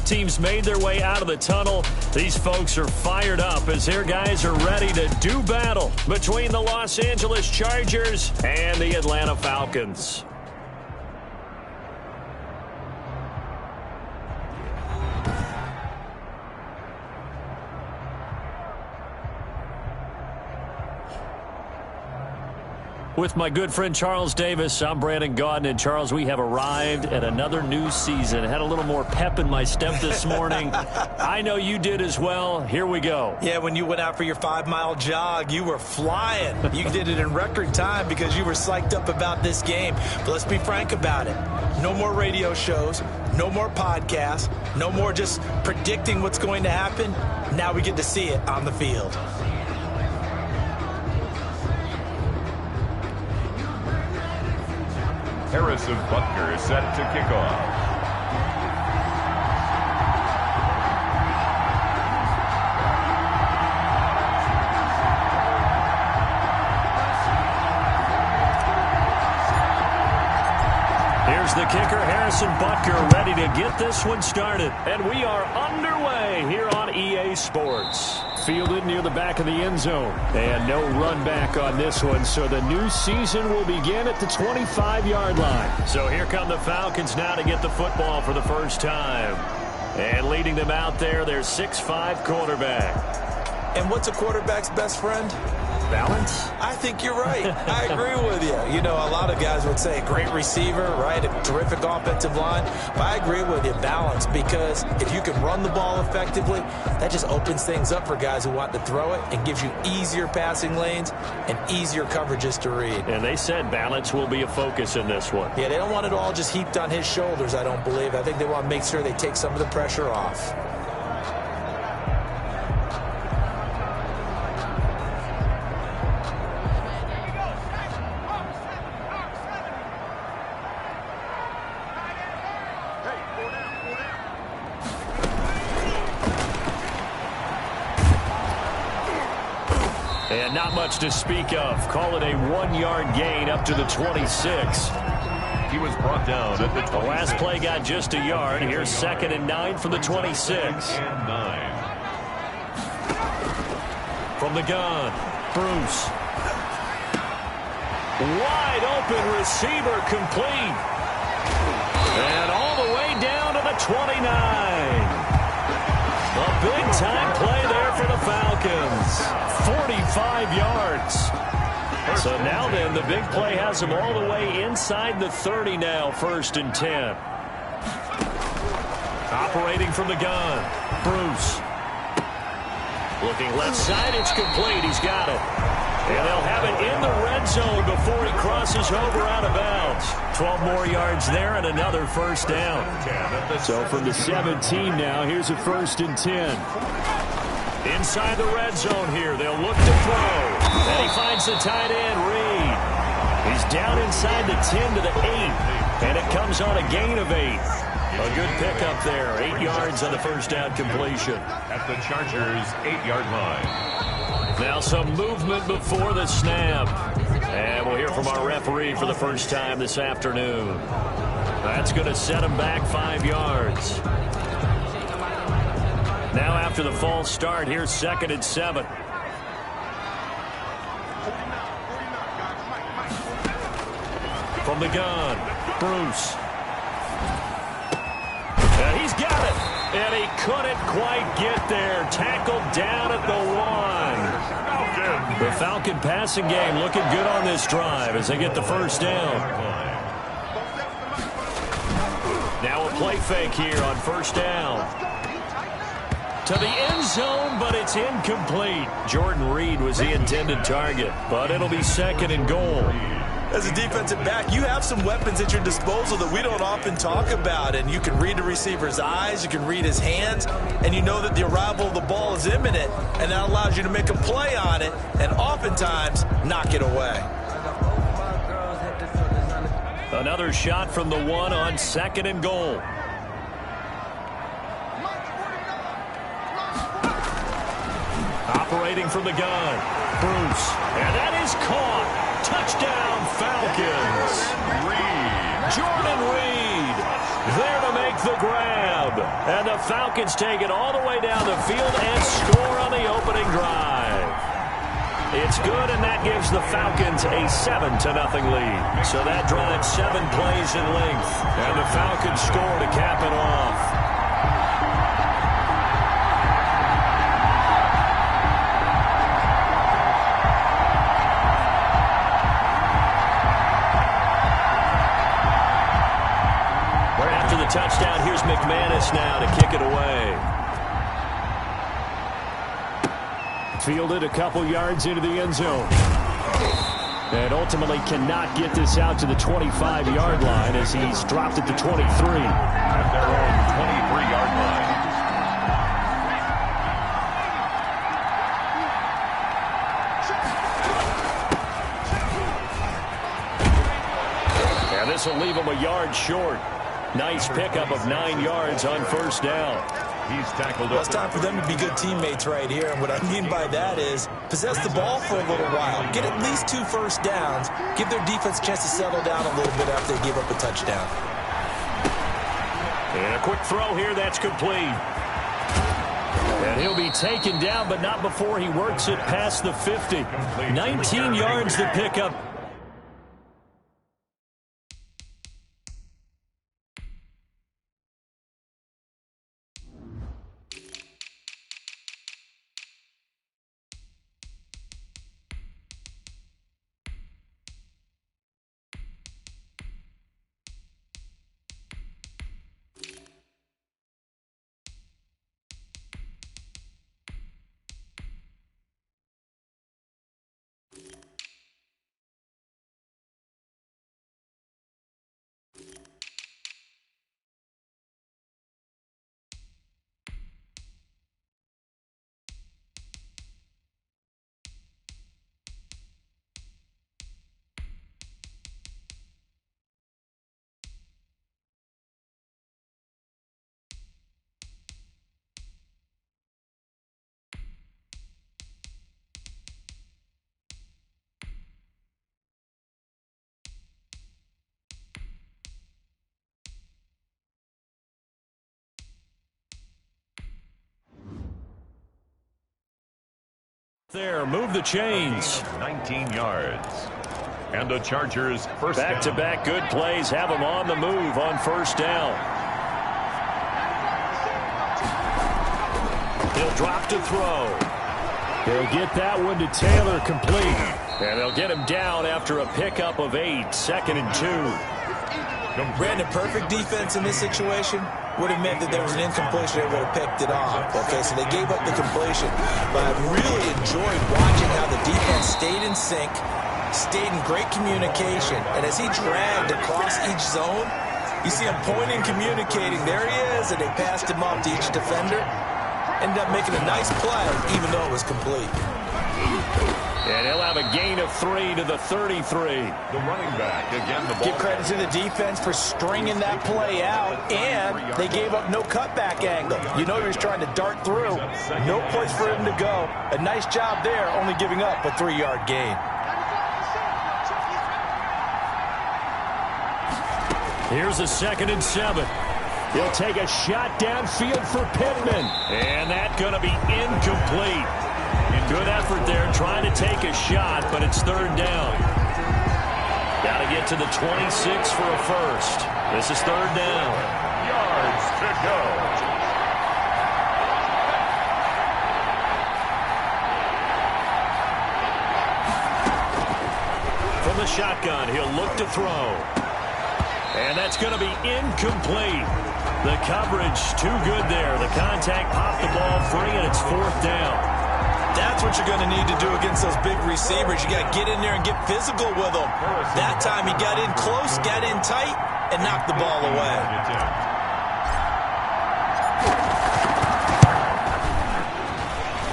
teams made their way out of the tunnel. These folks are fired up as their guys are ready to do battle between the Los Angeles Chargers and the Atlanta Falcons. With my good friend Charles Davis, I'm Brandon Gaudin. And Charles, we have arrived at another new season. I had a little more pep in my step this morning. I know you did as well. Here we go. Yeah, when you went out for your 5-mile jog, you were flying. You did it in record time because you were psyched up about this game. But let's be frank about it. No more radio shows, no more podcasts, no more just predicting what's going to happen. Now we get to see it on the field. Harrison Butker is set to kick off. Here's the kicker, Harrison Butker, ready to get this one started. And we are underway here on EA Sports. Fielded near the back of the end zone. And no run back on this one, so the new season will begin at the 25-yard line. So here come the Falcons now to get the football for the first time. And leading them out there, their 6'5" quarterback. And what's a quarterback's best friend? Balance? I think you're right. I agree with you. You know, a lot of guys would say great receiver, right? A terrific offensive line. But I agree with you, balance, because if you can run the ball effectively, that just opens things up for guys who want to throw it and gives you easier passing lanes and easier coverages to read. And they said balance will be a focus in this one. Yeah, they don't want it all just heaped on his shoulders, I don't believe. I think they want to make sure they take some of the pressure off. And not much to speak of. Call it a 1-yard gain up to the 26. He was brought down at the 26. The last play got just a yard. Here's 2nd and 9 from the 26. From the gun, Bruce. Wide open receiver complete. And all the way down to the 29. A big-time play there for the Falcons. 45 yards. So now then, the big play has them all the way inside the 30 now, 1st and 10. Operating from the gun, Bruce. Looking left side, it's complete. He's got it. And they'll have it in the red zone before he crosses over out of bounds. 12 more yards there and another 1st down. So from the 17 now, here's a 1st and 10. Inside the red zone here, they'll look to throw. And he finds the tight end, Reed. He's down inside the 10 to the 8. And it comes on a gain of 8. A good pickup there. 8 yards on the 1st down completion. At the Chargers' 8-yard line. Now some movement before the snap. And we'll hear from our referee for the first time this afternoon. That's going to set him back 5 yards. Now after the false start, here's 2nd and 7. From the gun, Bruce. And he's got it. And he couldn't quite get there. Tackled down at the 1. The Falcon passing game looking good on this drive as they get the 1st down. Now a play fake here on 1st down. To the end zone, but it's incomplete. Jordan Reed was the intended target, but it'll be 2nd and goal. As a defensive back, you have some weapons at your disposal that we don't often talk about, and you can read the receiver's eyes, you can read his hands, and you know that the arrival of the ball is imminent, and that allows you to make a play on it and oftentimes knock it away. Another shot from the 1 on 2nd and goal. Operating from the gun, Bruce. And that is caught. Touchdown, Falcons. Reed. Jordan Reed. There to make the grab. And the Falcons take it all the way down the field and score on the opening drive. It's good, and that gives the Falcons a 7-0 lead. So that drives 7 plays in length. And the Falcons score to cap it off. Touchdown. Here's McManus now to kick it away. Fielded a couple yards into the end zone. And ultimately cannot get this out to the 25-yard line as he's dropped at the 23. At their own 23-yard line. And this will leave him a yard short. Nice pickup of 9 yards on first down. He's tackled. Well, it's time for them to be good teammates right here. And what I mean by that is possess the ball for a little while. Get at least 2 first downs. Give their defense a chance to settle down a little bit after they give up a touchdown. And a quick throw here. That's complete. And he'll be taken down, but not before he works it past the 50. 19 yards to pick up. There, move the chains. 19 yards. And the Chargers first Back-to-back good plays have them on the move on first down. He'll drop to throw. They'll get that one to Taylor complete. And they'll get him down after a pickup of 8, 2nd and 2. Brandon, perfect defense in this situation would have meant that there was an incompletion. They would have picked it off. Okay, so they gave up the completion. But I really enjoyed watching how the defense stayed in sync, stayed in great communication. And as he dragged across each zone, you see him pointing, communicating. There he is, and they passed him off to each defender. Ended up making a nice play, even though it was complete. And he'll have a gain of 3 to the 33. The running back again. The ball. Give credit to the defense for stringing that play out, and they gave up no cutback angle. You know he was trying to dart through. No place for him to go. A nice job there, only giving up a 3-yard gain. Here's a 2nd and 7. He'll take a shot downfield for Pittman. And that's going to be incomplete. Good effort there trying to take a shot, but it's 3rd down. Got to get to the 26 for a first. This is 3rd down. Yards to go. From the shotgun, he'll look to throw. And that's going to be incomplete. The coverage too good there. The contact popped the ball free, and it's 4th down. That's what you're going to need to do against those big receivers. You got to get in there and get physical with them. That time he got in close, got in tight, and knocked the ball away.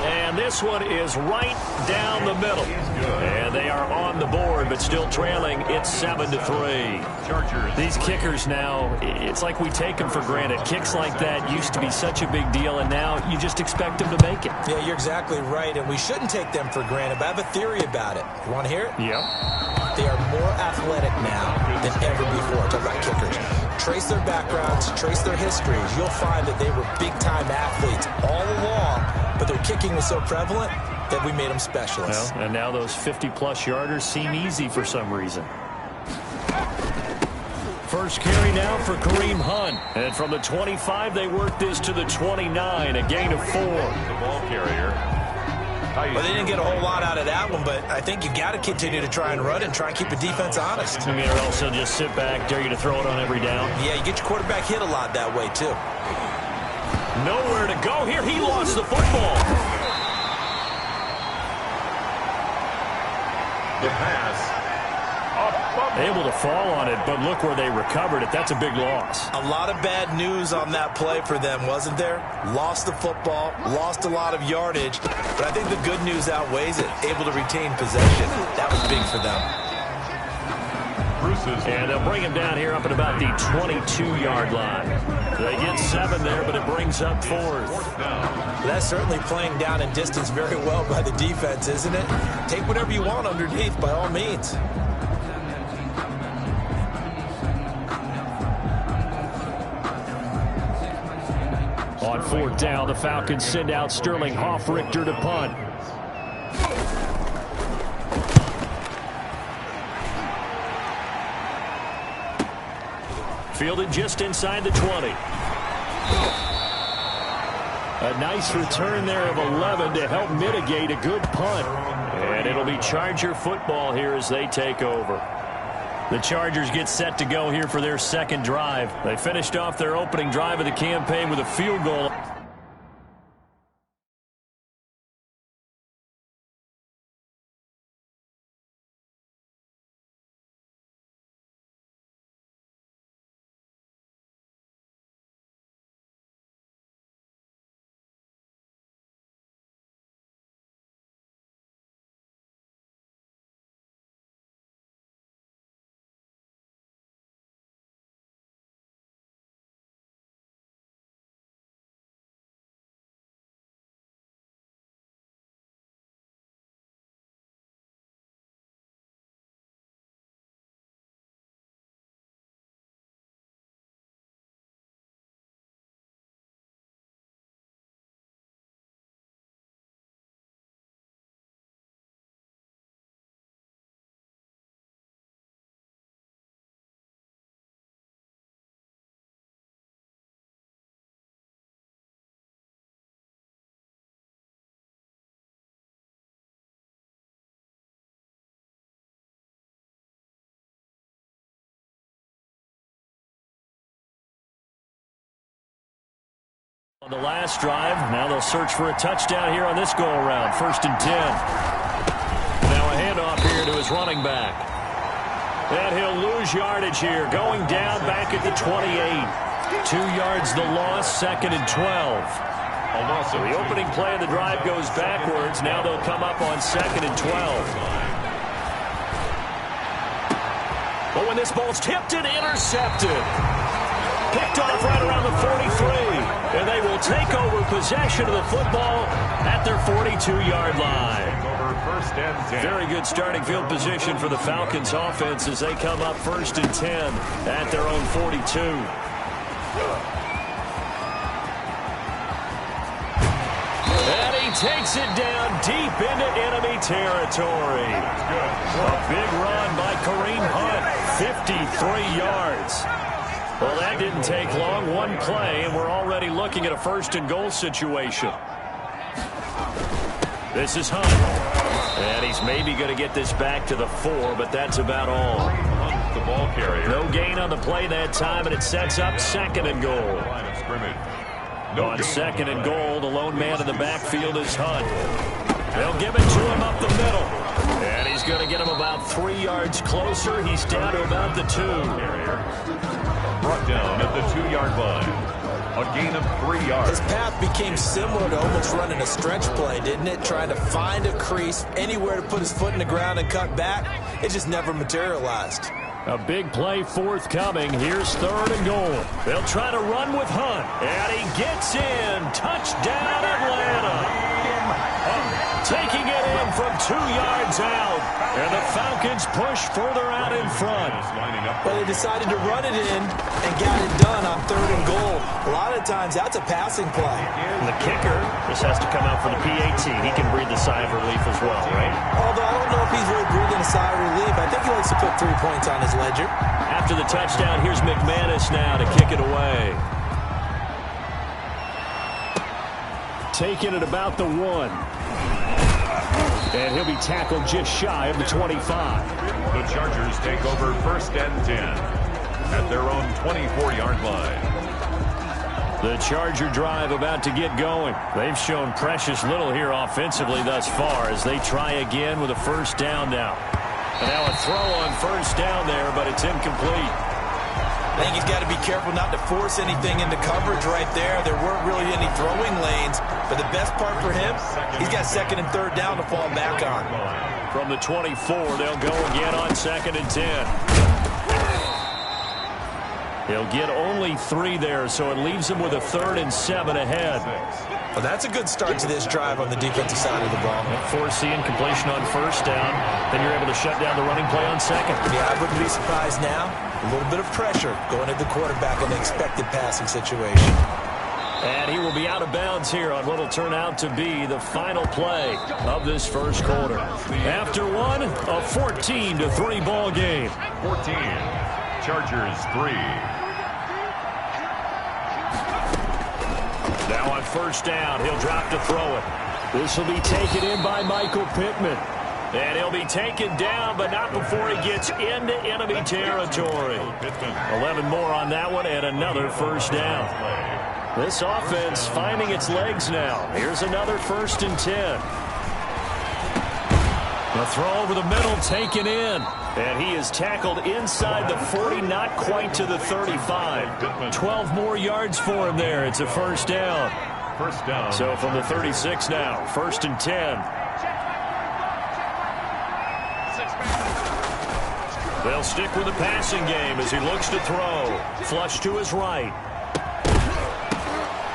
And this one is right down the middle. And they are on the board, but still trailing. It's 7-3. These kickers now, it's like we take them for granted. Kicks like that used to be such a big deal, and now you just expect them to make it. Yeah, you're exactly right, and we shouldn't take them for granted, but I have a theory about it. You want to hear it? Yep. they are more athletic now than ever before. Talk about kickers. Trace their backgrounds, trace their histories. You'll find that they were big-time athletes all along, but their kicking was so prevalent that we made them specialists. Well, and now those 50-plus yarders seem easy for some reason. First carry now for Kareem Hunt. And from the 25, they work this to the 29, a gain of 4. The ball carrier. Well, they didn't get a whole lot out of that one, but I think you got to continue to try and run and try and keep the defense honest. I mean, or else they'll just sit back, dare you to throw it on every down. Yeah, you get your quarterback hit a lot that way, too. Nowhere to go here. He lost the football. The pass. Able to fall on it, but look where they recovered it. That's a big loss. A lot of bad news on that play for them, wasn't there? Lost the football, lost a lot of yardage, but I think the good news outweighs it. Able to retain possession. That was big for them. And they'll bring him down here up at about the 22-yard line. They get 7 there, but it brings up 4th. That's certainly playing down in distance very well by the defense, isn't it? Take whatever you want underneath, by all means. On 4th down, the Falcons send out Sterling Hoffrichter to punt. Fielded just inside the 20. A nice return there of 11 to help mitigate a good punt. And it'll be Charger football here as they take over. The Chargers get set to go here for their second drive. They finished off their opening drive of the campaign with a field goal. On the last drive, now they'll search for a touchdown here on this go-around. 1st and 10. Now a handoff here to his running back. And he'll lose yardage here, going down back at the 28. 2 yards the loss, 2nd and 12. So the opening play of the drive goes backwards. Now they'll come up on 2nd and 12. But when this ball's tipped and intercepted. Picked off right around the 43. And they will take over possession of the football at their 42-yard line. Very good starting field position for the Falcons offense as they come up 1st and 10 at their own 42. And he takes it down deep into enemy territory. A big run by Kareem Hunt, 53 yards. Well, that didn't take long. One play, and we're already looking at a 1st and goal situation. This is Hunt. And he's maybe going to get this back to the 4, but that's about all. The ball carrier. No gain on the play that time, and it sets up 2nd and goal. On 2nd and goal, the lone man in the backfield is Hunt. They'll give it to him up the middle. And he's going to get him about 3 yards closer. He's down to about the 2. Brought down at the 2-yard line. A gain of 3 yards. His path became similar to almost running a stretch play, didn't it? Trying to find a crease, anywhere to put his foot in the ground and cut back. It just never materialized. A big play forthcoming. Here's 3rd and goal. They'll try to run with Hunt. And he gets in. Touchdown, Atlanta. taking it in from 2 yards out. And the Falcons push further out in front. Well, they decided to run it in and got it done on 3rd and goal. A lot of times, that's a passing play. And the kicker just has to come out for the PAT. He can breathe a sigh of relief as well, right? Although I don't know if he's really breathing a sigh of relief. I think he likes to put 3 points on his ledger. After the touchdown, here's McManus now to kick it away. Taking it about the 1. And he'll be tackled just shy of the 25. The Chargers take over 1st and 10 at their own 24-yard line. The Charger drive about to get going. They've shown precious little here offensively thus far as they try again with a 1st down now. And now a throw on 1st down there, but it's incomplete. I think he's got to be careful not to force anything into coverage right there. There weren't really any throwing lanes, but the best part for him, he's got 2nd and 3rd down to fall back on. From the 24, they'll go again on 2nd and 10. He'll get only 3 there, so it leaves him with a 3rd and 7 ahead. Well, that's a good start to this drive on the defensive side of the ball. Force the incompletion on 1st down, then you're able to shut down the running play on 2nd. Yeah, I wouldn't be surprised now. A little bit of pressure going at the quarterback in an expected passing situation. And he will be out of bounds here on what will turn out to be the final play of this 1st quarter. After one, a 14-3 ball game. 14, Chargers 3. Now on 1st down, he'll drop to throw it. This will be taken in by Michael Pittman. And he'll be taken down, but not before he gets into enemy territory. 11 more on that one, and another 1st down. This offense finding its legs now. Here's another 1st and 10. The throw over the middle taken in. And he is tackled inside the 40, not quite to the 35. 12 more yards for him there. It's a 1st down. 1st down. So from the 36 now, 1st and 10. They'll stick with the passing game as he looks to throw. Flush to his right.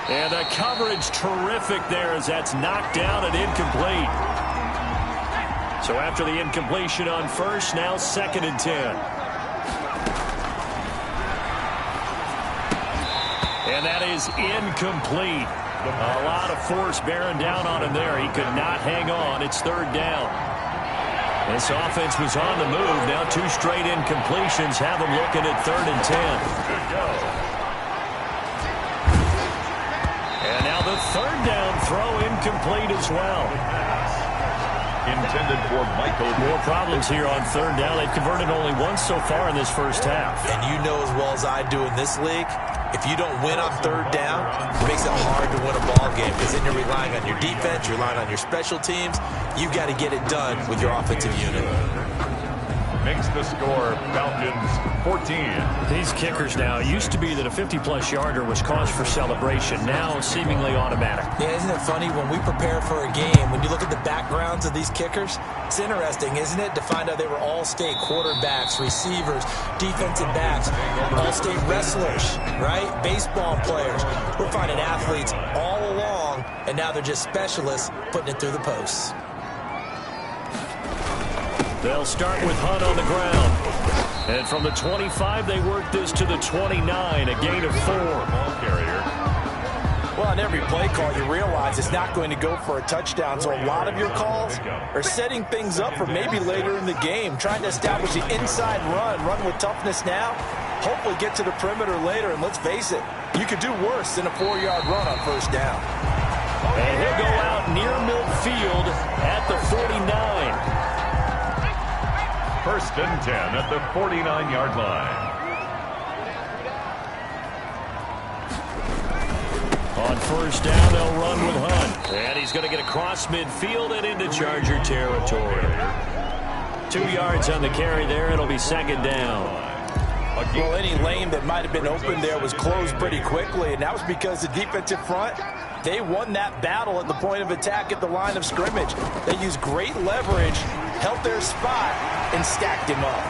And the coverage terrific there as that's knocked down and incomplete. So after the incompletion on 1st, now 2nd and 10. And that is incomplete. A lot of force bearing down on him there. He could not hang on. It's 3rd down. This offense was on the move. Now 2 straight incompletions have them looking at 3rd and 10. And now the 3rd down throw incomplete as well. Intended for Michael. More problems here on 3rd down. They've converted only once so far in this 1st half. And you know as well as I do in this league, if you don't win on 3rd down, it makes it hard to win a ball game because then you're relying on your defense, you're relying on your special teams. You've got to get it done with your offensive unit. Makes the score Falcons 14. These kickers now, it used to be that a 50-plus yarder was cause for celebration. Now seemingly automatic. Yeah, isn't it funny when we prepare for a game, when you look at the backgrounds of these kickers, it's interesting, isn't it, to find out they were all-state quarterbacks, receivers, defensive backs, all-state wrestlers, right? Baseball players. We're finding athletes all along, and now they're just specialists putting it through the posts. They'll start with Hunt on the ground. And from the 25, they work this to the 29, a gain of 4. Ball carrier. Well, on every play call, you realize it's not going to go for a touchdown. So a lot of your calls are setting things up for maybe later in the game, trying to establish the inside run with toughness now, hopefully get to the perimeter later. And let's face it, you could do worse than a 4-yard run on 1st down. And he'll go out near midfield at the 49. 1st and 10 at the 49-yard line. On 1st down, they'll run with Hunt. And he's going to get across midfield and into Charger territory. 2 yards on the carry there. It'll be 2nd down. Well, any lane that might have been open there was closed pretty quickly, and that was because the defensive front, they won that battle at the point of attack at the line of scrimmage. They used great leverage, held their spot, and stacked him up.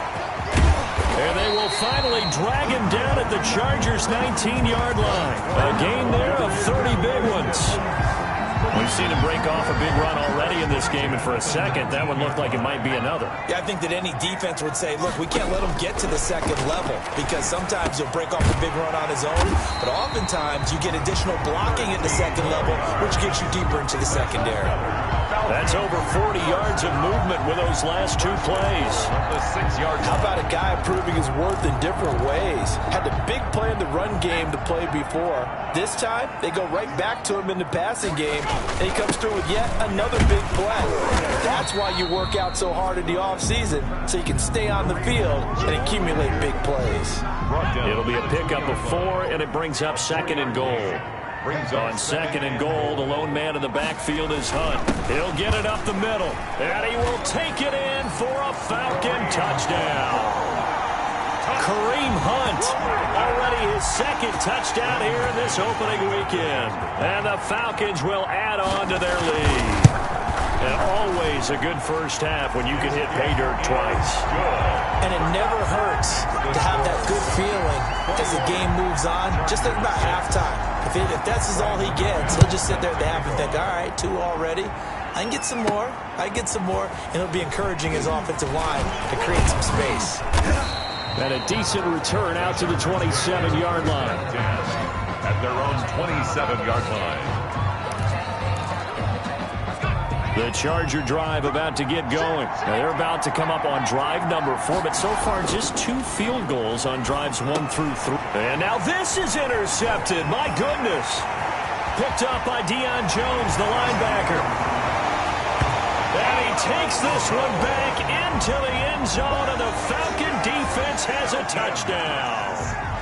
And they will finally drag him down at the Chargers' 19-yard line. A gain there of 30 big ones. We've seen him break off a big run already in this game, and for a second, that one looked like it might be another. Yeah, I think that any defense would say, look, we can't let him get to the second level because sometimes he'll break off a big run on his own, but oftentimes you get additional blocking at the second level, which gets you deeper into the secondary. That's over 40 yards of movement with those last 2 plays. How about a guy proving his worth in different ways? Had the big play in the run game to play before. This time, they go right back to him in the passing game, and he comes through with yet another big play. That's why you work out so hard in the offseason, so you can stay on the field and accumulate big plays. It'll be a pickup of 4, and it brings up 2nd and goal. On 2nd and goal, the lone man in the backfield is Hunt. He'll get it up the middle, and he will take it in for a Falcon touchdown. Kareem Hunt, already his 2nd touchdown here in this opening weekend. And the Falcons will add on to their lead. And always a good first half when you can hit pay dirt twice. And it never hurts to have that good feeling as the game moves on. Just think about halftime. If that's all he gets, he'll just sit there at the half and think, all right, 2 already. I can get some more. And it'll be encouraging his offensive line to create some space. And a decent return out to the 27-yard line. At their own 27-yard line. The Charger drive about to get going. Now they're about to come up on drive number 4, but so far just 2 field goals on drives 1 through 3. And now this is intercepted. My goodness. Picked up by Deion Jones, the linebacker. And he takes this one back into the end zone, and the Falcon defense has a touchdown.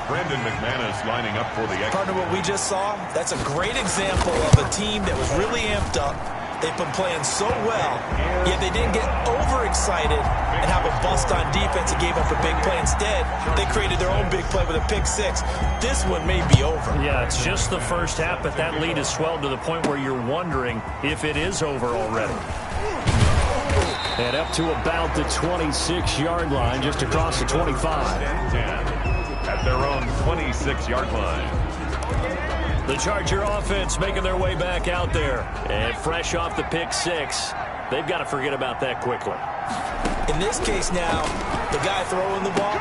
Brandon McManus lining up for the extra. Partner, what we just saw, that's a great example of a team that was really amped up. They've been playing so well, yet they didn't get overexcited and have a bust on defense and gave up a big play. Instead, they created their own big play with a pick 6. This one may be over. Yeah, it's just the first half, but that lead has swelled to the point where you're wondering if it is over already. And up to about the 26-yard line, just across the 25. At their own 26-yard line. The Charger offense making their way back out there. And fresh off the pick 6, they've got to forget about that quickly. In this case now, the guy throwing the ball,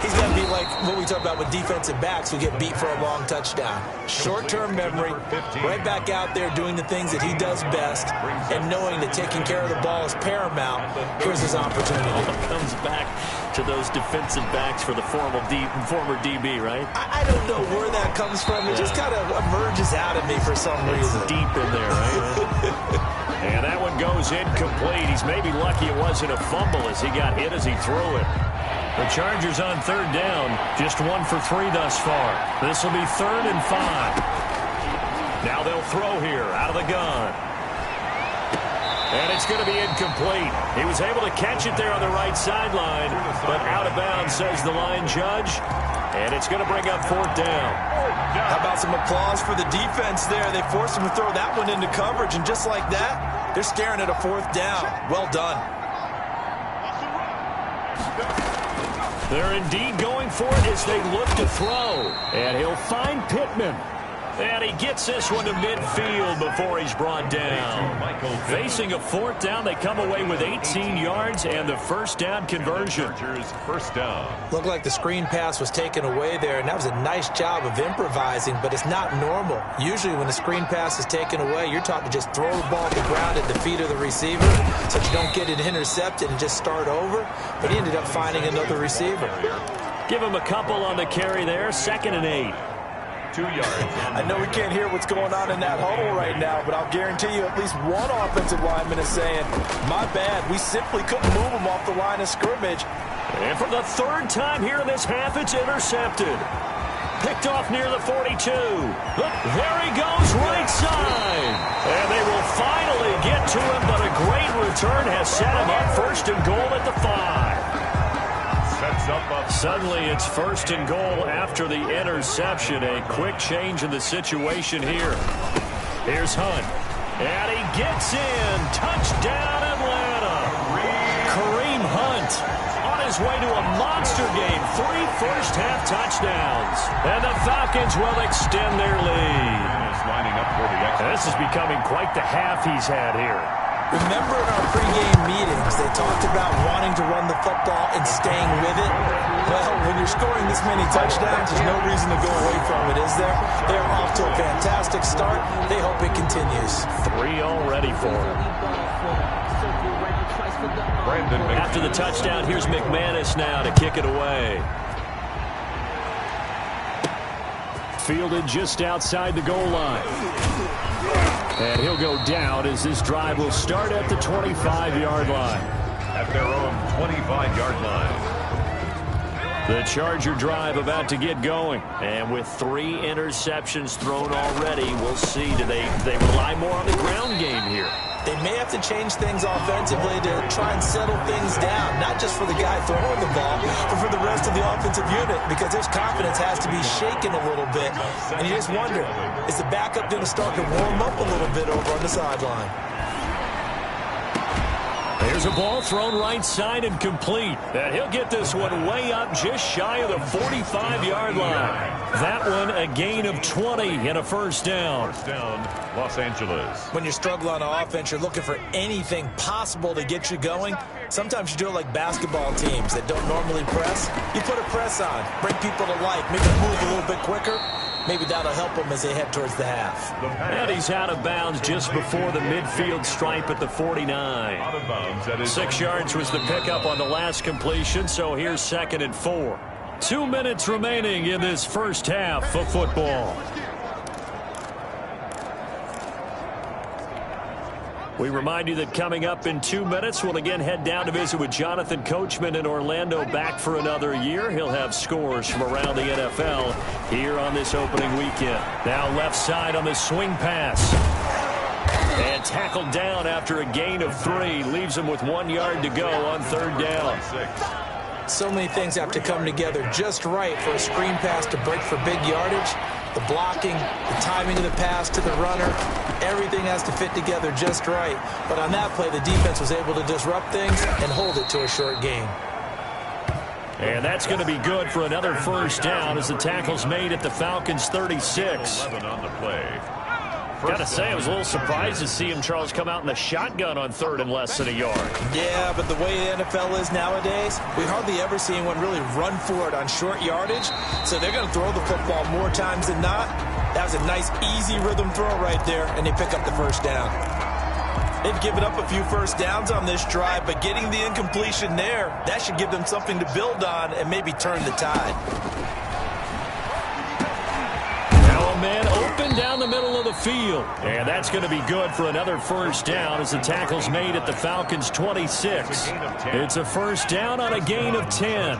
he's got to be like what we talk about with defensive backs who get beat for a long touchdown. Short-term memory, right back out there doing the things that he does best, and knowing that taking care of the ball is paramount. Here's his opportunity. Comes back to those defensive backs for the former DB, right? I don't know where that comes from. It just kind of emerges out of me for some reason. It's deep in there, right? And that one goes incomplete. He's maybe lucky it wasn't a fumble as he got hit as he threw it. The Chargers on 3rd down, just 1 for 3 thus far. This will be 3rd and 5. Now they'll throw here out of the gun. And it's going to be incomplete. He was able to catch it there on the right sideline, but out of bounds, says the line judge. And it's going to bring up 4th down. How about some applause for the defense there? They forced him to throw that one into coverage, and just like that, they're staring at a 4th down. Well done. They're indeed going for it as they look to throw. And he'll find Pittman. And he gets this one to midfield before he's brought down. Facing a 4th down, they come away with 18 yards and the first down conversion. First down. Looked like the screen pass was taken away there, and that was a nice job of improvising, but it's not normal. Usually when the screen pass is taken away, you're taught to just throw the ball to the ground at the feet of the receiver so that you don't get it intercepted and just start over, but he ended up finding another receiver. Give him a couple on the carry there, 2nd and 8. 2 yards. I know we can't hear what's going on in that huddle right now, but I'll guarantee you at least one offensive lineman is saying, my bad, we simply couldn't move him off the line of scrimmage. And for the 3rd time here in this half, it's intercepted. Picked off near the 42. Look, there he goes, right side. And they will finally get to him, but a great return has set him up 1st and goal at the 5. Suddenly it's 1st and goal after the interception. A quick change in the situation here. Here's Hunt. And he gets in. Touchdown Atlanta. Kareem Hunt on his way to a monster game. 3 first-half touchdowns. And the Falcons will extend their lead. Lining up for the extra. This is becoming quite the half he's had here. Remember in our pregame meetings, they talked about wanting to run the football and staying with it? Well, when you're scoring this many touchdowns, there's no reason to go away from it, is there? They're off to a fantastic start. They hope it continues. 3 already for him. After the touchdown, here's McManus now to kick it away. Fielded just outside the goal line. And he'll go down as this drive will start at the 25-yard line. At their own 25-yard line. The Charger drive about to get going. And with 3 interceptions thrown already, we'll see. Do they rely more on the ground game here? They may have to change things offensively to try and settle things down, not just for the guy throwing the ball, but for the rest of the offensive unit, because his confidence has to be shaken a little bit. And you just wonder, is the backup going to start to warm up a little bit over on the sideline? There's a ball thrown right side and complete. And he'll get this one way up just shy of the 45-yard line. That one a gain of 20 and a first down. First down, Los Angeles. When you struggle on offense, you're looking for anything possible to get you going. Sometimes you do it like basketball teams that don't normally press. You put a press on, bring people to life, make them move a little bit quicker. Maybe that'll help them as they head towards the half. And he's out of bounds just before the midfield stripe at the 49. Out of bounds at his 6 yards was the pickup on the last completion, so here's 2nd and 4. 2 minutes remaining in this first half of football. We remind you that coming up in 2 minutes, we'll again head down to visit with Jonathan Coachman in Orlando, back for another year. He'll have scores from around the NFL here on this opening weekend. Now left side on the swing pass. And tackled down after a gain of 3. Leaves him with 1 yard to go on 3rd down. So many things have to come together just right for a screen pass to break for big yardage. The blocking, the timing of the pass to the runner, everything has to fit together just right. But on that play, the defense was able to disrupt things and hold it to a short gain. And that's going to be good for another first down as the tackle's made at the Falcons' 36. 11 on the play. Got to say, I was a little surprised to see him, Charles, come out in the shotgun on 3rd and less than a yard. Yeah, but the way the NFL is nowadays, we hardly ever see anyone really run for it on short yardage. So they're going to throw the football more times than not. That was a nice, easy rhythm throw right there, and they pick up the first down. They've given up a few first downs on this drive, but getting the incompletion there, that should give them something to build on and maybe turn the tide. Man open down the middle of the field. And that's going to be good for another first down as the tackle's made at the Falcons' 26. It's a first down on a gain of 10.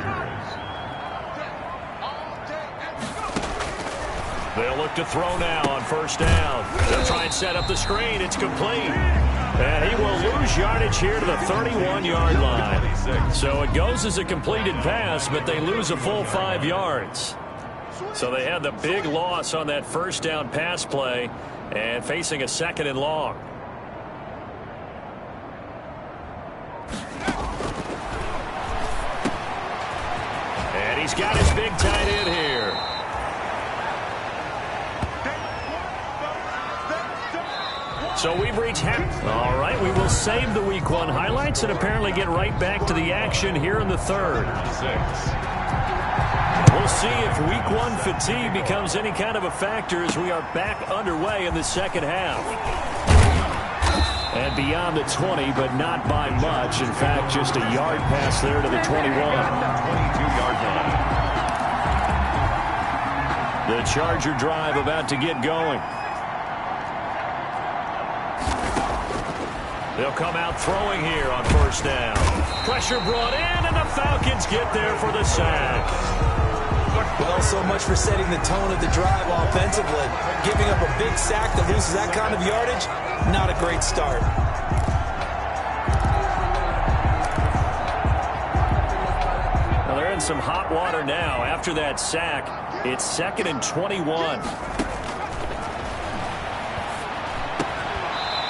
They'll look to throw now on first down. They'll try and set up the screen. It's complete. And he will lose yardage here to the 31-yard line. So it goes as a completed pass, but they lose a full 5 yards. So they had the big loss on that first down pass play and facing a 2nd and long. And he's got his big tight end here. So we've reached half. All right, we will save the Week 1 highlights and apparently get right back to the action here in the 3rd. We'll see if Week 1 fatigue becomes any kind of a factor as we are back underway in the second half. And beyond the 20, but not by much. In fact, just a yard pass there to the 21. 22-yard line. The Charger drive about to get going. They'll come out throwing here on first down. Pressure brought in, and the Falcons get there for the sack. Well, so much for setting the tone of the drive offensively. Giving up a big sack that loses that kind of yardage, not a great start. Well, they're in some hot water now. After that sack, it's 2nd and 21.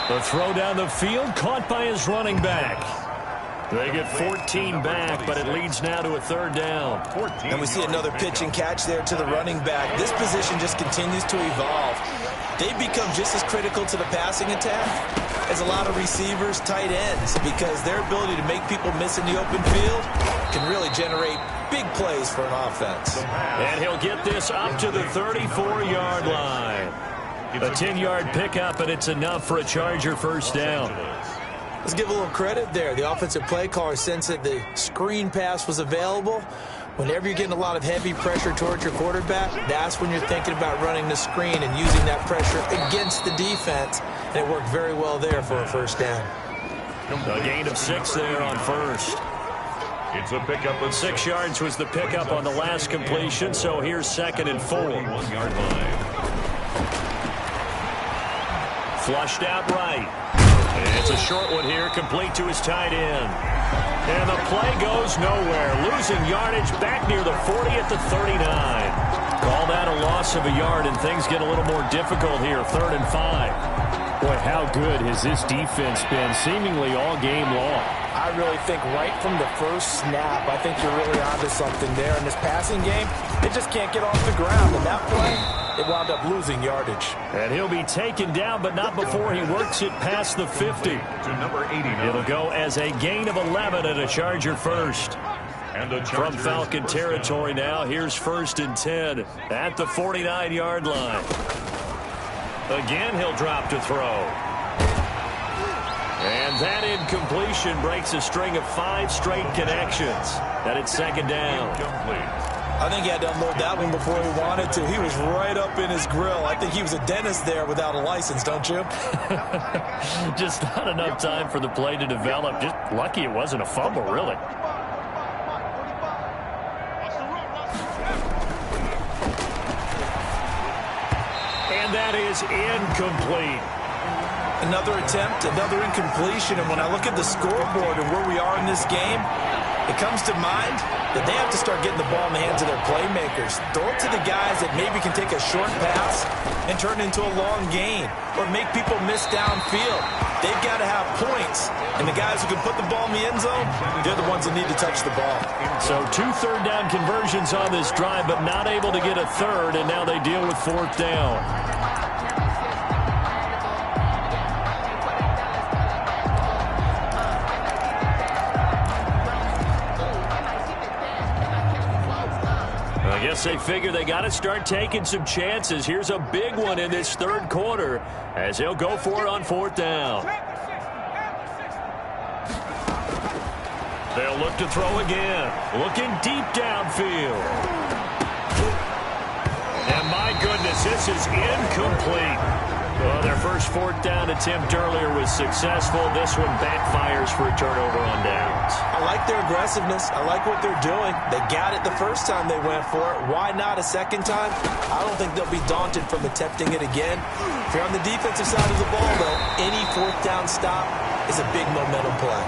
The throw down the field, caught by his running back. They get 14 back, but it leads now to a third down. And we see another pitch and catch there to the running back. This position just continues to evolve. They become just as critical to the passing attack as a lot of receivers, tight ends, because their ability to make people miss in the open field can really generate big plays for an offense. And he'll get this up to the 34-yard line. A 10-yard pickup, and it's enough for a Charger first down. Let's give a little credit there. The offensive play caller sensed that the screen pass was available. Whenever you're getting a lot of heavy pressure towards your quarterback, that's when you're thinking about running the screen and using that pressure against the defense. And it worked very well there for a first down. A gain of 6 there on first. It's a pickup of 6 yards was the pickup on the last completion, so here's 2nd and 4. 1-yard line. Flushed out right. And it's a short one here, complete to his tight end. And the play goes nowhere. Losing yardage back near the 40 at the 39. Call that a loss of a yard, and things get a little more difficult here. 3rd and 5. Boy, how good has this defense been seemingly all game long? I really think right from the first snap, I think you're really onto something there. In this passing game, it just can't get off the ground. And that play, it wound up losing yardage. And he'll be taken down, but not before he works it past the 50. To number 89. It'll go as a gain of 11 and a Charger first. And the From Chargers Falcon first territory down. now, here's 1st and 10 at the 49-yard line. Again, he'll drop to throw. And that incompletion breaks a string of 5 straight connections. And it's 2nd down. Incomplete. I think he had to unload that one before he wanted to. He was right up in his grill. I think he was a dentist there without a license, don't you? Just not enough time for the play to develop. Just lucky it wasn't a fumble, really. And that is incomplete. Another attempt, another incompletion, and when I look at the scoreboard and where we are in this game, it comes to mind that they have to start getting the ball in the hands of their playmakers. Throw it to the guys that maybe can take a short pass and turn it into a long gain or make people miss downfield. They've got to have points, and the guys who can put the ball in the end zone, they're the ones that need to touch the ball. So 2 third-down conversions on this drive, but not able to get a third, and now they deal with 4th down. I guess they figure they got to start taking some chances. Here's a big one in this 3rd quarter as he'll go for it on 4th down. They'll look to throw again. Looking deep downfield. And my goodness, this is incomplete. Well, their first 4th down attempt earlier was successful. This one backfires for a turnover on downs. I like their aggressiveness. I like what they're doing. They got it the first time they went for it. Why not a second time? I don't think they'll be daunted from attempting it again. If you're on the defensive side of the ball, though, any 4th down stop is a big momentum play.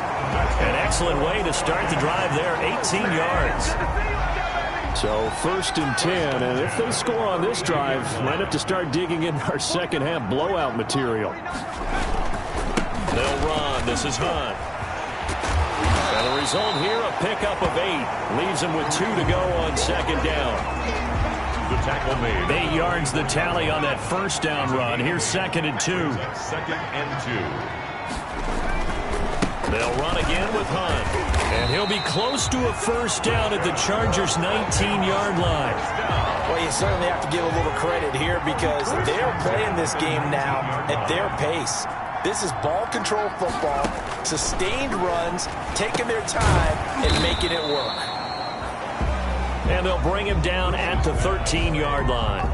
An excellent way to start the drive there, 18 yards. So 1st and 10, and if they score on this drive, might have to start digging in our second half blowout material. They'll run. This is Hunt. And the result here, a pickup of 8. Leaves them with 2 to go on 2nd down. The tackle made. 8 yards the tally on that 1st down run. Here's 2nd and 2. 2nd and 2. They'll run again with Hunt. And he'll be close to a 1st down at the Chargers' 19-yard line. Well, you certainly have to give a little credit here because they're playing this game now at their pace. This is ball control football, sustained runs, taking their time and making it work. And they'll bring him down at the 13-yard line.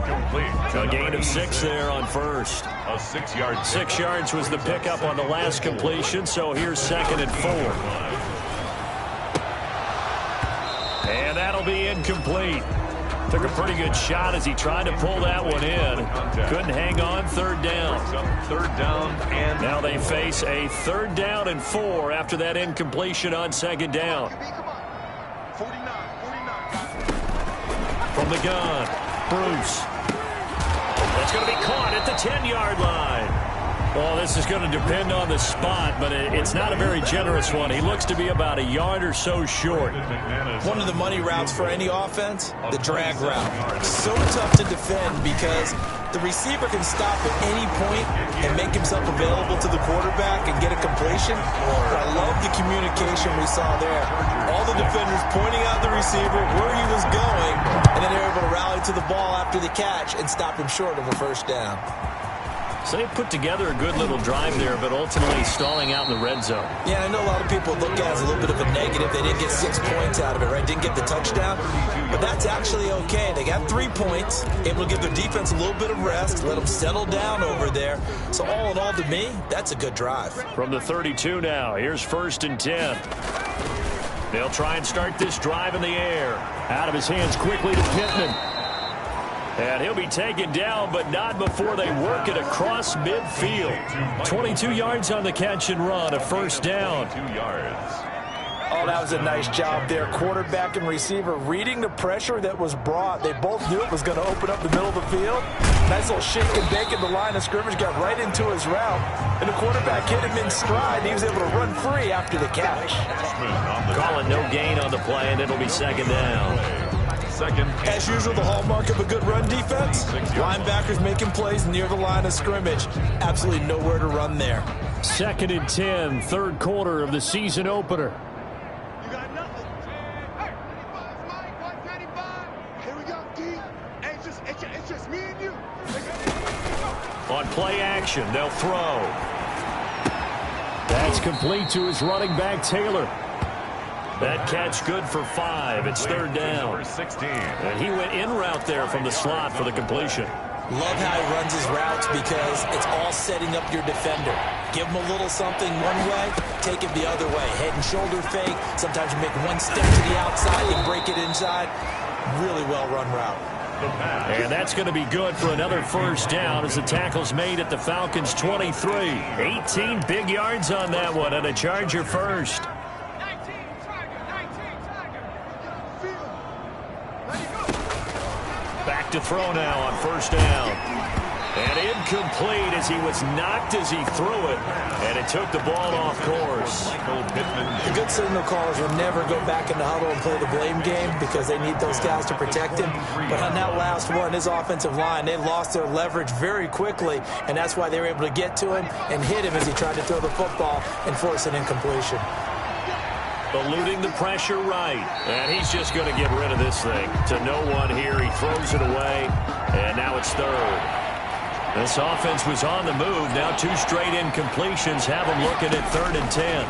A gain of 6 there on 1st. A 6-yard. 6 yards was the pickup on the last completion, so here's 2nd and 4. And that'll be incomplete. Took a pretty good shot as he tried to pull that one in. Couldn't hang on. 3rd down. 3rd down and now they face a 3rd down and 4 after that incompletion on 2nd down. From the gun, Bruce. That's going to be caught at the 10-yard line. Well, this is going to depend on the spot, but it's not a very generous one. He looks to be about a yard or so short. One of the money routes for any offense, the drag route. So tough to defend because the receiver can stop at any point and make himself available to the quarterback and get a completion. But I love the communication we saw there. All the defenders pointing out the receiver, where he was going, and then they're able to rally to the ball after the catch and stop him short of a first down. So they put together a good little drive there, but ultimately stalling out in the red zone. Yeah, I know a lot of people look at it as a little bit of a negative. They didn't get 6 points out of it, right? Didn't get the touchdown. But that's actually okay. They got 3 points, able to give their defense a little bit of rest, let them settle down over there. So all in all, to me, that's a good drive. From the 32 now, here's 1st and 10. They'll try and start this drive in the air. Out of his hands quickly to Pittman. And he'll be taken down, but not before they work it across midfield. 22 yards on the catch and run, a first down. 2 yards. Oh, that was a nice job there. Quarterback and receiver reading the pressure that was brought. They both knew it was going to open up the middle of the field. Nice little shake and bake in the line of scrimmage, got right into his route. And the quarterback hit him in stride, and he was able to run free after the catch. Calling no gain on the play, and it'll be 2nd down. As usual, the hallmark of a good run defense, linebackers making plays near the line of scrimmage. Absolutely nowhere to run there. 2nd and 10, 3rd quarter of the season opener. You got nothing. Hey, 25, Mike, 195. Here we go, D. It's just me and you. On play action, they'll throw. That's complete to his running back, Taylor. That catch good for 5. It's 3rd down. 16. And he went in route there from the slot for the completion. Love how he runs his routes because it's all setting up your defender. Give him a little something one way, take it the other way. Head and shoulder fake. Sometimes you make one step to the outside and break it inside. Really well run route. And that's going to be good for another first down as the tackle's made at the Falcons' 23. 18 big yards on that one and a Charger first. Back to throw now on 1st down. And incomplete as he was knocked as he threw it. And it took the ball off course. The good signal callers will never go back in the huddle and play the blame game because they need those guys to protect him. But on that last one, his offensive line, they lost their leverage very quickly. And that's why they were able to get to him and hit him as he tried to throw the football and force an incompletion. Eluding the pressure right. And he's just going to get rid of this thing. To no one here. He throws it away. And now it's 3rd. This offense was on the move. Now 2 straight incompletions have him looking at 3rd and 10.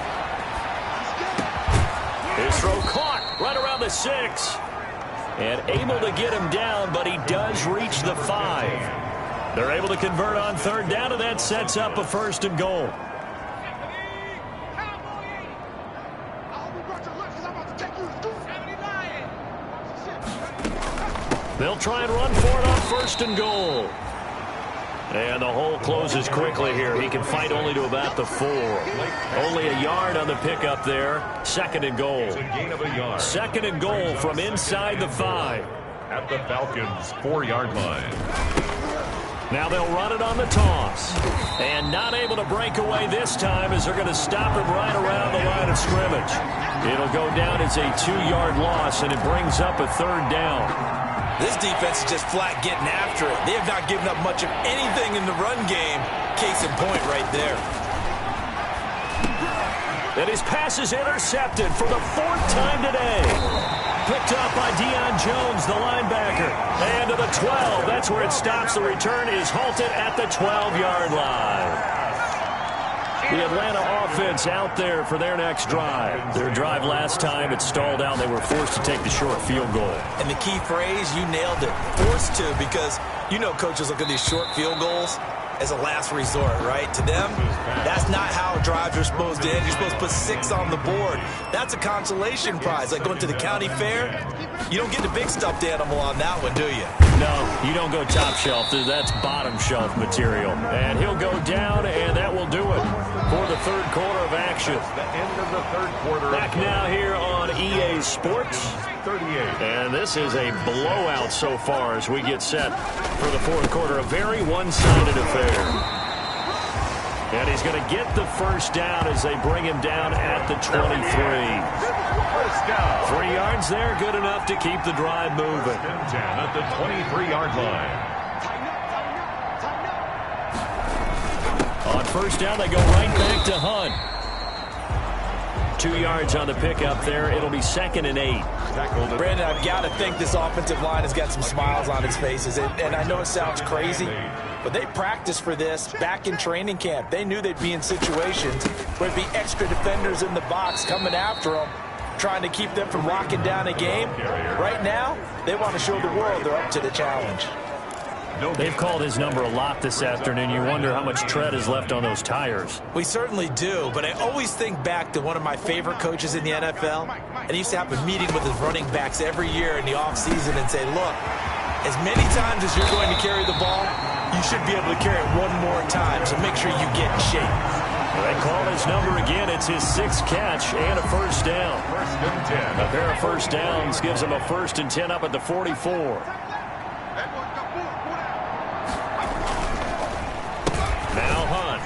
His throw caught right around the 6. And able to get him down, but he does reach the 5. They're able to convert on 3rd down, and that sets up a 1st and goal. They'll try and run for it on 1st and goal. And the hole closes quickly here. He can fight only to about the 4. Only a yard on the pickup there. 2nd and goal. 2nd and goal from inside the 5. At the Falcons' 4-yard line. Now they'll run it on the toss. And not able to break away this time as they're going to stop him right around the line of scrimmage. It'll go down as a 2-yard loss, and it brings up a 3rd down. This defense is just flat getting after it. They have not given up much of anything in the run game. Case in point right there. And his pass is intercepted for the 4th time today. Picked up by Deion Jones, the linebacker. And to the 12. That's where it stops. The return is halted at the 12-yard line. The Atlanta offense out there for their next drive. Their drive last time, it stalled out. They were forced to take the short field goal. And the key phrase, you nailed it. Forced to, because you know coaches look at these short field goals as a last resort, right? To them, that's not how drives are supposed to end. You're supposed to put 6 on the board. That's a consolation prize. Like going to the county fair, you don't get the big stuffed animal on that one, do you? No, you don't go top shelf. That's bottom shelf material. And he'll go down, and that will do it for the 3rd quarter of action. The end of the 3rd quarter. Back now here on EA Sports. 38. And this is a blowout so far as we get set for the 4th quarter. A very one-sided affair. And he's going to get the first down as they bring him down at the 23. First down. 3 yards there, good enough to keep the drive moving. First and 10 at the 23-yard line. On first down, they go right back to Hunt. 2 yards on the pickup there. It'll be 2nd and 8. Brandon, I've got to think this offensive line has got some smiles on its faces. And I know it sounds crazy, but they practiced for this back in training camp. They knew they'd be in situations where there'd be extra defenders in the box coming after them, trying to keep them from locking down a game. Right now, they want to show the world they're up to the challenge. They've called his number a lot this afternoon. You wonder how much tread is left on those tires. We certainly do, but I always think back to one of my favorite coaches in the NFL, and he used to have a meeting with his running backs every year in the offseason and say, look, as many times as you're going to carry the ball, you should be able to carry it one more time, so make sure you get in shape. They call his number again. It's his 6th catch and a first down. First and 10. A pair of first downs gives him a 1st and 10 up at the 44. Now Hunt.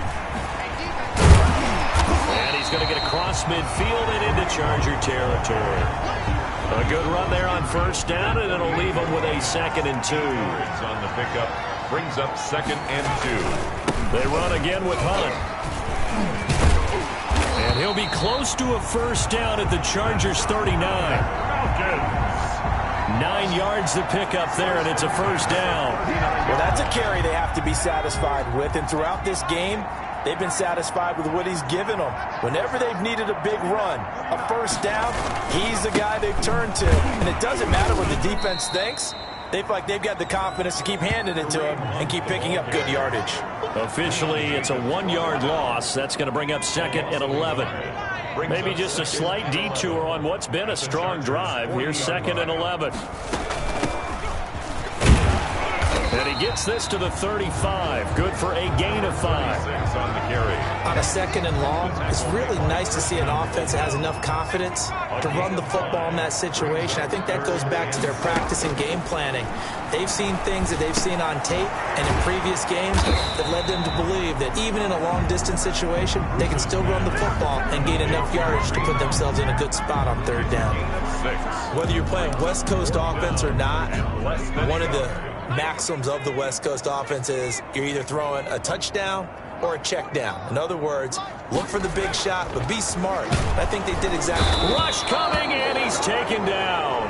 And he's going to get across midfield and into Charger territory. A good run there on first down, and it'll leave him with a 2nd and 2. It's on the pickup. Brings up 2nd and 2. They run again with Hunt. And he'll be close to a first down at the Chargers 39. 9 yards to pick up there, and it's a first down. Well, that's a carry they have to be satisfied with, and throughout this game, they've been satisfied with what he's given them. Whenever they've needed a big run, a first down, he's the guy they've turned to. And it doesn't matter what the defense thinks. They feel like they've got the confidence to keep handing it to him and keep picking up good yardage. Officially, it's a 1-yard loss. That's going to bring up 2nd and 11. Maybe just a slight detour on what's been a strong drive. Here's 2nd and 11. And he gets this to the 35. Good for a gain of 5. 6 on the carry. On a 2nd and long, it's really nice to see an offense that has enough confidence to run the football in that situation. I think that goes back to their practice and game planning. They've seen things that they've seen on tape and in previous games that led them to believe that even in a long-distance situation, they can still run the football and gain enough yardage to put themselves in a good spot on 3rd down. 6. Whether you're playing West Coast offense or not, one of the maxims of the West Coast offense is you're either throwing a touchdown or a check down. In other words, look for the big shot, but be smart. I think they did exactly. Rush coming, and he's taken down.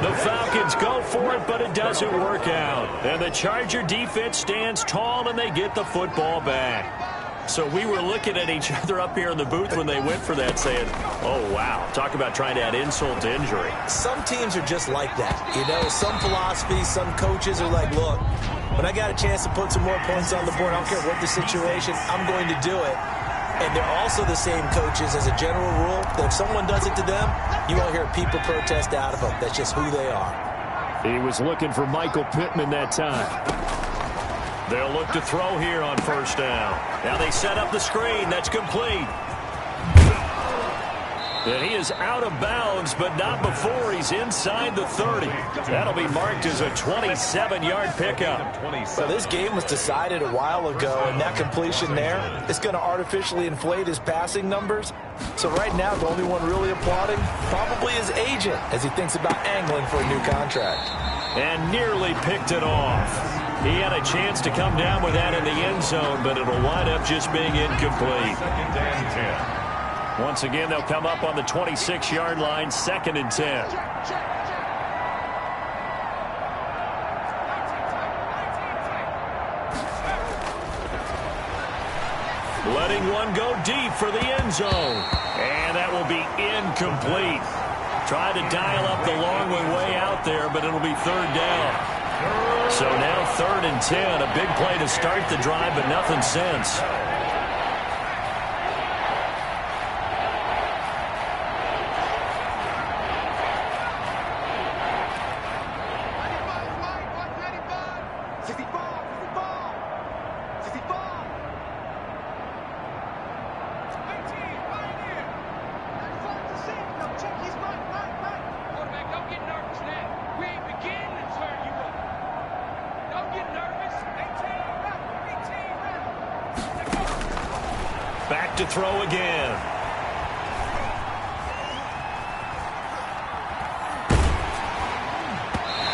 The Falcons go for it, but it doesn't work out. And the Charger defense stands tall, and they get the football back. So we were looking at each other up here in the booth when they went for that, saying, oh, wow, talk about trying to add insult to injury. Some teams are just like that. You know, some philosophies, some coaches are like, look, when I got a chance to put some more points on the board, I don't care what the situation, I'm going to do it. And they're also the same coaches as a general rule that if someone does it to them, you won't hear people protest out of them. That's just who they are. He was looking for Michael Pittman that time. They'll look to throw here on first down. Now they set up the screen. That's complete. And he is out of bounds, but not before he's inside the 30. That'll be marked as a 27-yard pickup. Well, this game was decided a while ago, and that completion there is going to artificially inflate his passing numbers. So right now, the only one really applauding probably his agent as he thinks about angling for a new contract. And nearly picked it off. He had a chance to come down with that in the end zone, but it'll wind up just being incomplete. 2nd and 10. Once again, they'll come up on the 26-yard line, 2nd and 10. Letting one go deep for the end zone. And that will be incomplete. Tried to dial up the long way out there, but it'll be 3rd down. So now 3rd and 10. A big play to start the drive, but nothing since. Back to throw again.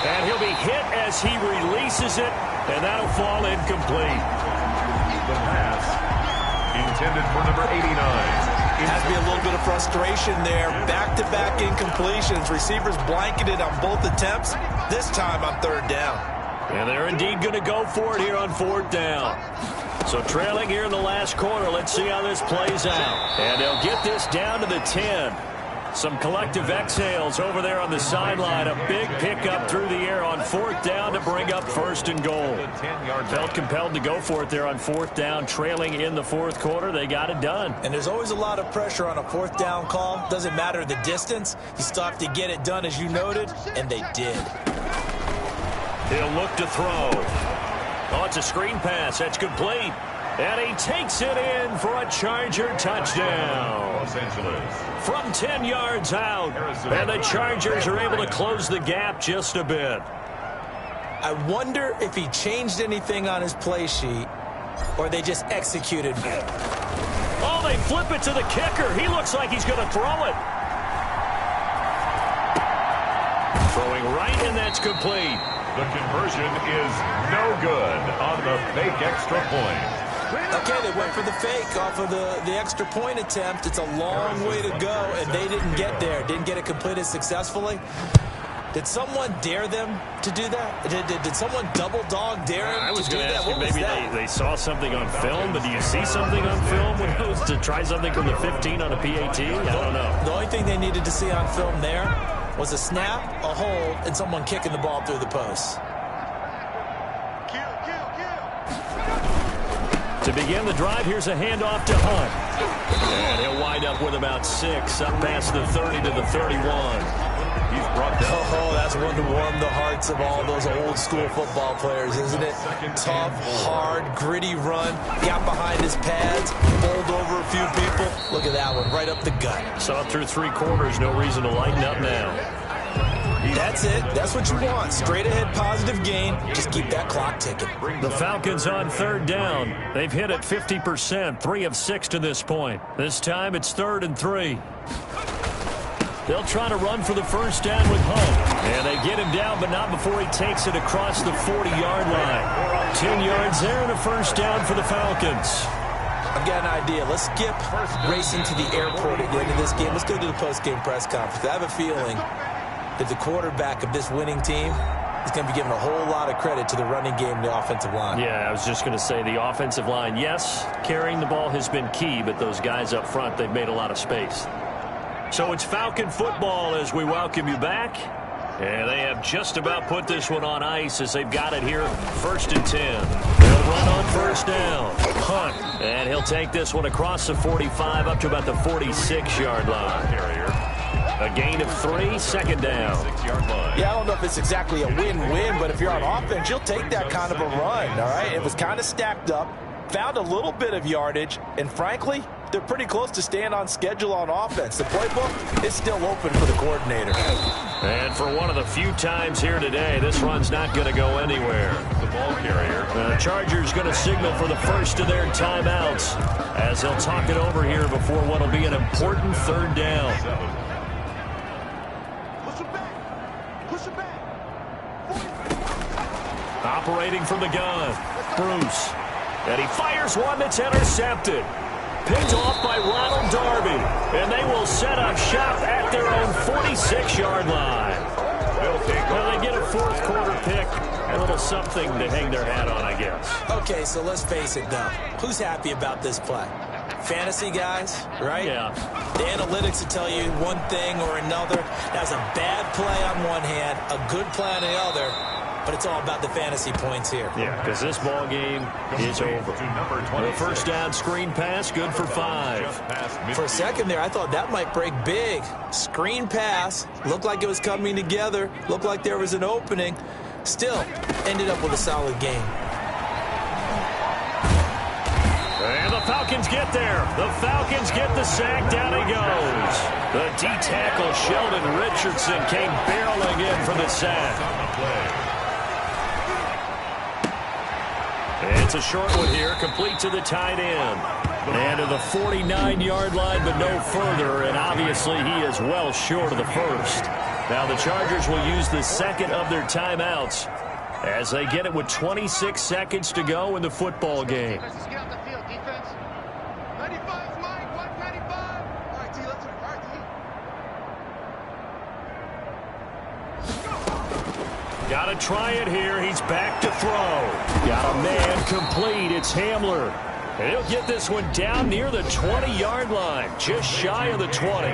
And he'll be hit as he releases it, and that'll fall incomplete. The pass intended for number 89. Has to be a little bit of frustration there. Back-to-back incompletions. Receivers blanketed on both attempts, this time on third down. And they're indeed going to go for it here on fourth down. So trailing here in the last quarter, let's see how this plays out. And they'll get this down to the 10. Some collective exhales over there on the sideline. A big pickup through the air on fourth down to bring up first and goal. Felt compelled to go for it there on fourth down, trailing in the fourth quarter. They got it done. And there's always a lot of pressure on a fourth down call. Doesn't matter the distance. You still have to get it done, as you noted, and they did. He'll look to throw. Oh, it's a screen pass. That's complete. And he takes it in for a Charger touchdown. Los Angeles. From 10 yards out. And the Chargers are able to close the gap just a bit. I wonder if he changed anything on his play sheet or they just executed. Oh, they flip it to the kicker. He looks like he's going to throw it. Throwing right, and that's complete. The conversion is no good on the fake extra point. Okay, they went for the fake off of the extra point attempt. It's a long way to go, and they didn't get there. Didn't get it completed successfully. Did someone dare them to do that? Did someone double dog dare them to do that? What was that? They saw something on film, but do you see something on film when it was to try something from the 15 on a PAT? I don't know. The only thing they needed to see on film there was a snap, a hold, and someone kicking the ball through the post. To begin the drive, here's a handoff to Hunt. And he'll wind up with about 6, up past the 30 to the 31. He's brought down. Oh, that's one to warm the hearts of all those old school football players, isn't it? Tough, hard, gritty run. Got behind his pads, bowled over a few people. Look at that one, right up the gut. Saw through 3 quarters, no reason to lighten up now. That's it. That's what you want. Straight ahead positive gain. Just keep that clock ticking. The Falcons on third down. They've hit it 50%, 3 of 6 to this point. This time it's 3rd and 3. They'll try to run for the first down with Hunt. And they get him down, but not before he takes it across the 40-yard line. 10 yards there and a first down for the Falcons. I've got an idea. Let's skip racing to the airport at the end of this game. Let's go to the post-game press conference. I have a feeling that the quarterback of this winning team is going to be given a whole lot of credit to the running game and the offensive line. Yeah, I was just going to say the offensive line, yes, carrying the ball has been key, but those guys up front, they've made a lot of space. So it's Falcon football as we welcome you back. And they have just about put this one on ice as they've got it here, 1st and 10. They'll run on first down. Hunt. And he'll take this one across the 45 up to about the 46-yard line. A gain of 3, 2nd down. 6-yard line. Yeah, I don't know if it's exactly a win-win, but if you're on offense, you'll take that kind of a run, all right? It was kind of stacked up, found a little bit of yardage, and frankly, they're pretty close to staying on schedule on offense. The playbook is still open for the coordinator. And for one of the few times here today, this run's not going to go anywhere. The ball carrier. The Chargers going to signal for the first of their timeouts as they'll talk it over here before what will be an important 3rd down. Operating from the gun, Bruce. And he fires one that's intercepted. Picked off by Ronald Darby. And they will set up shop at their own 46-yard line. Well, they get a 4th quarter pick. A little something to hang their hat on, I guess. Okay, so let's face it, though. Who's happy about this play? Fantasy guys, right? Yeah. The analytics will tell you one thing or another. That's a bad play on one hand, a good play on the other. But it's all about the fantasy points here. Yeah, because this ball game is over. The first down screen pass, good for 5. For a second there, I thought that might break big. Screen pass, looked like it was coming together, looked like there was an opening. Still, ended up with a solid game. And the Falcons get there. The Falcons get the sack. Down he goes. The D-tackle, Sheldon Richardson, came barreling in for the sack. It's a short one here, complete to the tight end. And to the 49-yard line, but no further, and obviously he is well short of the first. Now the Chargers will use the second of their timeouts as they get it with 26 seconds to go in the football game. Let's get out the field, defense. 95's Mike, 195. All right, T, let's work. All right, T. Got to try it here. He's back to throw. Got a man complete. It's Hamler. And he'll get this one down near the 20-yard line, just shy of the 20.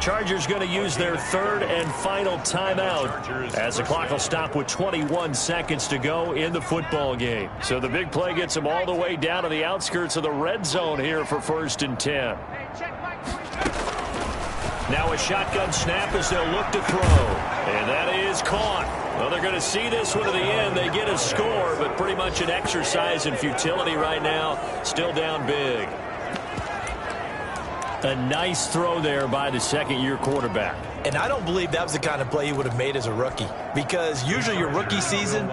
Chargers going to use their third and final timeout as the clock will stop with 21 seconds to go in the football game. So the big play gets them all the way down to the outskirts of the red zone here for 1st and 10. Now a shotgun snap as they'll look to throw. And that is caught. Well, they're going to see this one to the end. They get a score, but pretty much an exercise in futility right now. Still down big. A nice throw there by the second-year quarterback. And I don't believe that was the kind of play he would have made as a rookie, because usually your rookie season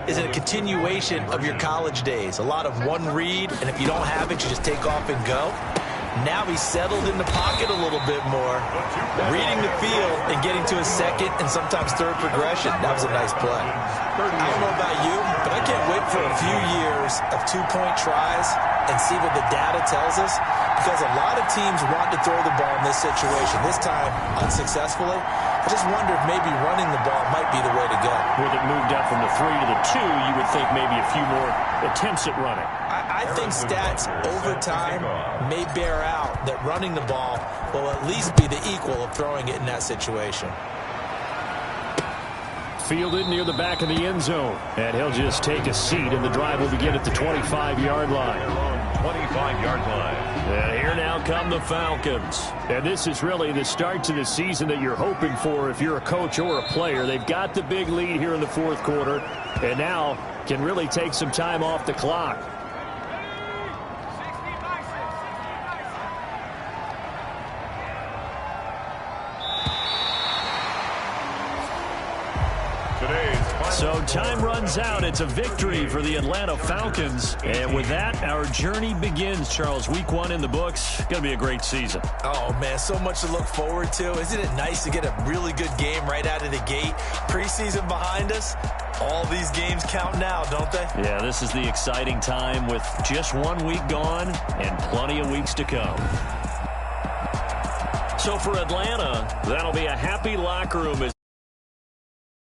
is a continuation of your college days. A lot of one read, and if you don't have it, you just take off and go. Now he's settled in the pocket a little bit more, reading the field and getting to his second and sometimes third progression. That was a nice play. I don't know about you, but I can't wait for a few years of two-point tries and see what the data tells us, because a lot of teams want to throw the ball in this situation. This time, unsuccessfully. I just wonder if maybe running the ball might be the way to go. With it moved up from the 3 to the 2, you would think maybe a few more attempts at running. I think stats over time may bear out that running the ball will at least be the equal of throwing it in that situation. Fielded near the back of the end zone. And he'll just take a seat, and the drive will begin at the 25-yard line. 25-yard line. And here now come the Falcons. And this is really the start to the season that you're hoping for if you're a coach or a player. They've got the big lead here in the fourth quarter, and now can really take some time off the clock. So time runs out. It's a victory for the Atlanta Falcons. And with that, our journey begins, Charles. Week 1 in the books. Going to be a great season. Oh, man, so much to look forward to. Isn't it nice to get a really good game right out of the gate? Preseason behind us. All these games count now, don't they? Yeah, this is the exciting time with just 1 week gone and plenty of weeks to come. So for Atlanta, that'll be a happy locker room as